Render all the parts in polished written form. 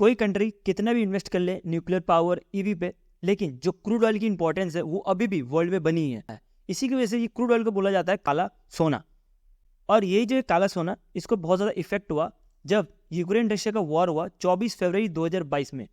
कोई कंट्री कितना भी इन्वेस्ट कर ले न्यूक्लियर पावर ईवी पे, लेकिन जो क्रूड ऑयल की इंपॉर्टेंस है वो अभी भी वर्ल्ड में बनी है। इसी की वजह से ये क्रूड ऑयल को बोला जाता है काला सोना। और ये जो काला सोना, इसको बहुत ज़्यादा इफेक्ट हुआ जब यूक्रेन रशिया का वॉर हुआ 24 फरवरी 2022 में।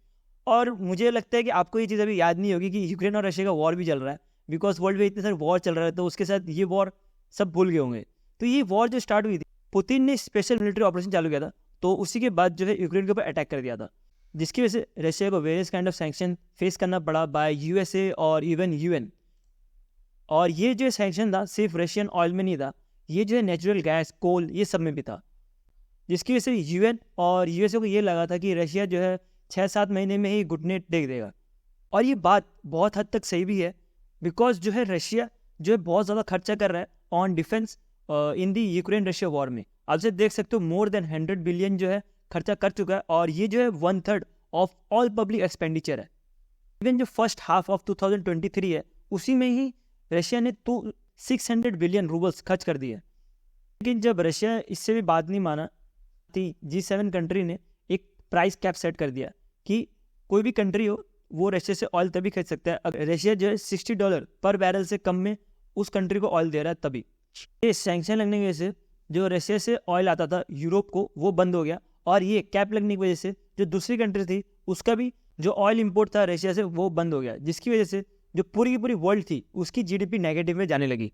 और मुझे लगता है कि आपको ये चीज़ अभी याद नहीं होगी कि यूक्रेन और रशिया का वॉर भी चल रहा है, बिकॉज वर्ल्ड में इतने सारे वॉर चल रहा है, तो उसके साथ ये वॉर सब भूल गए होंगे। तो ये वॉर जो स्टार्ट हुई थी, पुतिन ने स्पेशल मिलिट्री ऑपरेशन चालू किया था, तो उसी के बाद जो है यूक्रेन के ऊपर अटैक कर दिया था, जिसकी वजह से रशिया को various kind of sanction face करना पड़ा बाय यूएसए और इवन यूएन। और ये जो सैंक्शन था सिर्फ रशियन ऑयल में नहीं था, ये जो है नेचुरल गैस, कोल, ये सब में भी था, जिसकी वजह से यूएन और यूएसए को ये लगा था कि रशिया जो है 6-7 महीने में ही घुटने टेक देगा। और ये बात बहुत हद तक सही भी है, बिकॉज जो है रशिया जो है बहुत ज़्यादा खर्चा कर रहा है on defence in the Ukraine Russia war में। आप से देख सकते हो मोर देन 100 बिलियन जो है खर्चा कर चुका है, और ये जो है 1/3 ऑफ ऑल पब्लिक एक्सपेंडिचर है। इवन जो फर्स्ट हाफ ऑफ 2023 है, उसी में ही रशिया ने 600 बिलियन रूबल्स खर्च कर दिए। लेकिन जब रशिया इससे भी बात नहीं माना, G7 कंट्री ने एक प्राइस कैप सेट कर दिया कि कोई भी कंट्री हो वो रशिया से ऑयल तभी खरीद सकता है अगर रशिया जो है $60 पर बैरल से कम में उस कंट्री को ऑयल दे रहा है तभी। ये सैंक्शन लगने की वजह से जो रशिया से ऑयल आता था यूरोप को, वो बंद हो गया, और ये कैप लगने की वजह से जो दूसरी कंट्री थी उसका भी जो ऑयल इंपोर्ट था रशिया से वो बंद हो गया, जिसकी वजह से जो पूरी की पूरी वर्ल्ड थी उसकी जीडीपी नेगेटिव में जाने लगी।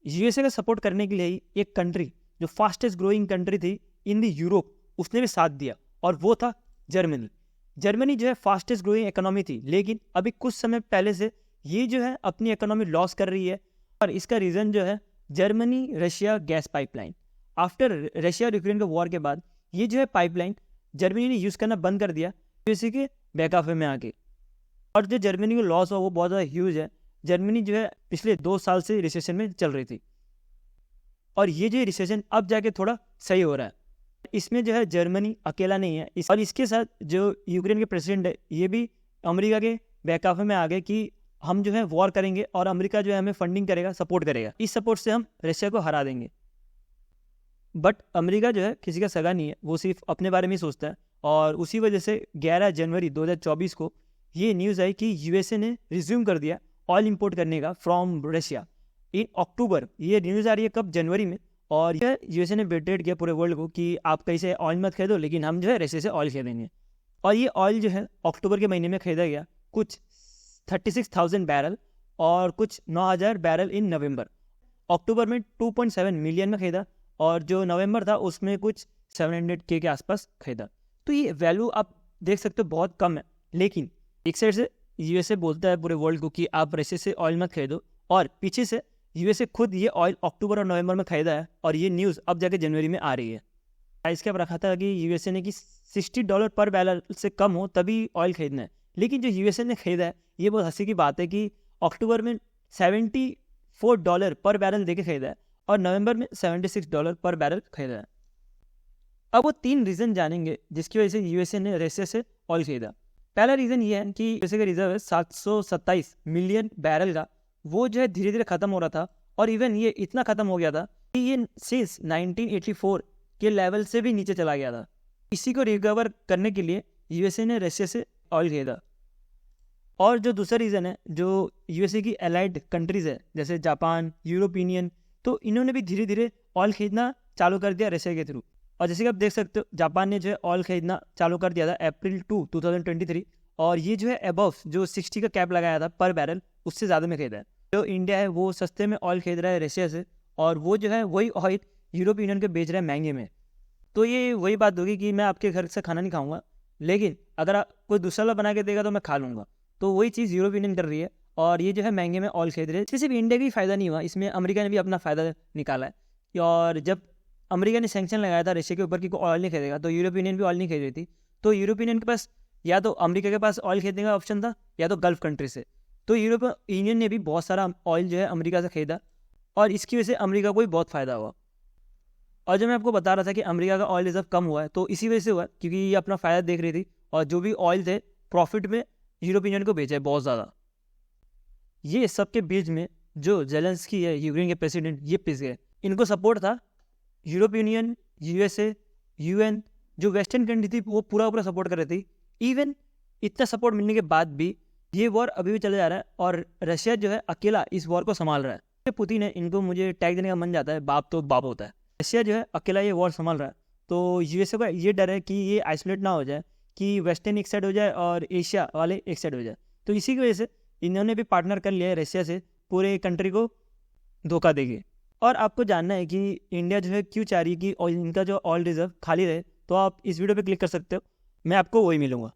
यूएसए का सपोर्ट करने के लिए ही एक कंट्री जो फास्टेस्ट ग्रोइंग कंट्री थी इन दी यूरोप, उसने भी साथ दिया, और वो था जर्मनी। जर्मनी जो है फास्टेस्ट ग्रोइंग इकोनॉमी थी, लेकिन अभी कुछ समय पहले से ये जो है अपनी इकोनॉमी लॉस कर रही है, और इसका रीज़न जो है Germany Russia gas pipeline. After Russia और यूक्रेन के वॉर के बाद ये जो है पाइपलाइन जर्मनी ने यूज़ करना बंद कर दिया यूएसए के बैकऑफ में आके, और जो जर्मनी को लॉस हुआ वो बहुत ज़्यादा ह्यूज है। जर्मनी जो है पिछले 2 साल से रिसेशन में चल रही थी, और ये जो रिसेशन अब जाके थोड़ा सही हो रहा है। इसमें जो है जर्मनी अकेला नहीं है, और इसके साथ जो यूक्रेन के प्रेसिडेंट है ये भी अमेरिका के बैकऑफ में आ गए कि हम जो है वॉर करेंगे और अमेरिका जो है हमें फंडिंग करेगा, सपोर्ट करेगा, इस सपोर्ट से हम रशिया को हरा देंगे। बट अमेरिका जो है किसी का सगा नहीं है, वो सिर्फ अपने बारे में ही सोचता है, और उसी वजह से 11 जनवरी 2024 को ये न्यूज़ आई कि यूएसए ने रिज्यूम कर दिया ऑयल इंपोर्ट करने का फ्रॉम रशिया इन अक्टूबर। ये न्यूज़ आ रही है कब? जनवरी में। और यह यूएसए ने बेटेड किया पूरे वर्ल्ड को कि आप कहीं से ऑयल मत खरीदो, लेकिन हम जो है रशिया से ऑयल खरीदेंगे। और ये ऑयल जो है अक्टूबर के महीने में खरीदा गया, कुछ 36,000 बैरल और कुछ 9,000 बैरल इन नवंबर। अक्टूबर में 2.7 मिलियन में खरीदा, और जो नवंबर था उसमें कुछ 700K के आसपास खरीदा। तो ये वैल्यू आप देख सकते हो बहुत कम है, लेकिन एक साइड से यूएसए बोलता है पूरे वर्ल्ड को कि आप रशिया से ऑयल मत खरीदो, और पीछे से यूएसए खुद ये ऑयल अक्टूबर और नवंबर में खरीदा है, और ये न्यूज़ अब जाके जनवरी में आ रही है। प्राइस कैप रखा था कि यूएसए ने कि $60 पर बैरल से कम हो तभी ऑयल खरीदना है, लेकिन जो यूएसए ने खरीदा है ये बहुत हंसी की बात है कि अक्टूबर में $74 पर बैरल देके खरीदा है, और नवंबर में $76 पर बैरल खरीदा है। अब वो 3 रीज़न जानेंगे जिसकी वजह से यूएसए ने रशिया से ऑयल खरीदा। पहला रीज़न ये है कि यूएसए का रिजर्व है 727 मिलियन बैरल का, वो जो है धीरे धीरे ख़त्म हो रहा था, और इवन ये इतना ख़त्म हो गया था कि ये सिंस 1984 के लेवल से भी नीचे चला गया था। इसी को रिकवर करने के लिए यूएसए ने रशिया से ऑयल खरीदा। और जो दूसरा रीज़न है, जो यूएसए की एलाइड कंट्रीज़ है जैसे जापान, यूरोपियन, तो इन्होंने भी धीरे धीरे ऑयल खरीदना चालू कर दिया रशिया के थ्रू। और जैसे कि आप देख सकते हो जापान ने जो है ऑयल खरीदना चालू कर दिया था अप्रैल 2, 2023, और ये जो है अबव जो 60 का कैप लगाया था पर बैरल, उससे ज़्यादा में खरीदा है। जो इंडिया है वो सस्ते में ऑयल खरीद रहा है रशिया से, और वो जो है वही ऑयल यूरोप यूनियन के बेच रहा है महंगे में। तो ये वही बात होगी कि मैं आपके घर से खाना नहीं खाऊंगा, लेकिन अगर आप कोई दूसरा वाला बना के देगा तो मैं खा लूँगा। तो वही चीज़ यूरोप यूनियन कर रही है, और ये जो है महंगे में ऑयल खरीद रहे हैं। इससे सिर्फ इंडिया का ही फ़ायदा नहीं हुआ, इसमें अमेरिका ने भी अपना फ़ायदा निकाला है। और जब अमेरिका ने सैंक्शन लगाया था रशिया के ऊपर कि कोई ऑयल नहीं खरीदेगा, तो यूरोप यूनियन भी ऑयल नहीं खरीद रही थी। तो यूरोप यूनियन के पास या तो अमेरिका के पास ऑयल खरीदने का ऑप्शन था, या तो गल्फ कंट्री से। तो यूरोप यूनियन ने भी बहुत सारा ऑयल जो है अमेरिका से खरीदा, और इसकी वजह से अमेरिका को भी बहुत फ़ायदा हुआ। और जब मैं आपको बता रहा था कि अमेरिका का ऑयल रिजर्व कम हुआ है, तो इसी वजह से हुआ क्योंकि ये अपना फ़ायदा देख रही थी, और जो भी ऑयल थे प्रॉफिट में यूरोप यूनियन को बेचा है बहुत ज़्यादा। ये सबके बीच में जो जेलेंस्की है यूक्रेन के प्रेसिडेंट, ये पिस गए। इनको सपोर्ट था यूरोप यूनियन, यूएसए, यूएन, जो वेस्टर्न कंट्री थी वो पूरा सपोर्ट कर रही थी। इवन इतना सपोर्ट मिलने के बाद भी ये वॉर अभी भी चला जा रहा है और रशिया जो है अकेला इस वॉर को संभाल रहा है। पुतिन है, इनको मुझे टैग देने का मन जाता है, बाप तो बाप होता है। रशिया जो है अकेला ये वॉर संभाल रहा है, तो यूएसए का ये डर है कि ये आइसोलेट ना हो जाए, कि वेस्टर्न एक साइड हो जाए और एशिया वाले एक साइड हो जाए। तो इसी की वजह से इन्होंने भी पार्टनर कर लिया है रशिया से, पूरे कंट्री को धोखा देंगे। और आपको जानना है कि इंडिया जो है क्यों चाह रही है कि इनका जो ऑयल रिजर्व खाली रहे, तो आप इस वीडियो पे क्लिक कर सकते हो, मैं आपको वही मिलूंगा।